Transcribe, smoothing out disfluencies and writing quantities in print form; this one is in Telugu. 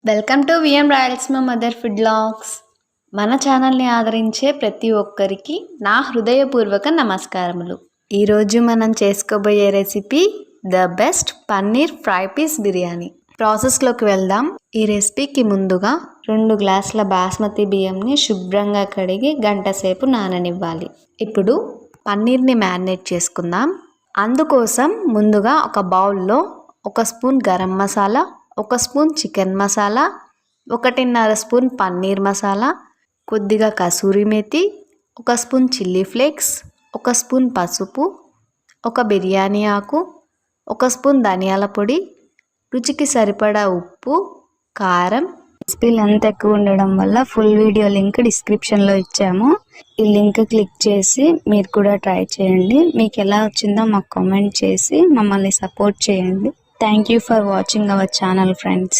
Welcome to VM Rayalaseema mother food blogs. మన ఛానల్ని ఆదరించే ప్రతి ఒక్కరికి నా హృదయపూర్వక నమస్కారములు. ఈరోజు మనం చేసుకోబోయే recipe the best paneer fry peas biryani. ప్రాసెస్లోకి వెళ్దాం. ఈ రెసిపీకి ముందుగా 2 గ్లాసుల బాస్మతి బియ్యంని శుభ్రంగా కడిగి గంట సేపు నాననివ్వాలి. ఇప్పుడు పన్నీర్ని మ్యారినేట్ చేసుకుందాం. అందుకోసం ముందుగా ఒక బౌల్లో 1 spoon garam masala, 1 spoon chicken masala, 1.5 spoon paneer masala, కొద్దిగా kasuri methi, 1 spoon chilli flakes, 1 spoon పసుపు, 1 బిర్యానీ ఆకు, 1 స్పూన్ ధనియాల పొడి, రుచికి సరిపడా ఉప్పు, కారం. రెసిపీ లెంత్ ఎక్కువ ఉండడం వల్ల ఫుల్ వీడియో లింక్ డిస్క్రిప్షన్లో ఇచ్చాము. ఈ లింక్ క్లిక్ చేసి మీరు కూడా ట్రై చేయండి. మీకు ఎలా వచ్చిందో మాకు కామెంట్ చేసి మమ్మల్ని సపోర్ట్ చేయండి. Thank you for watching our channel, friends.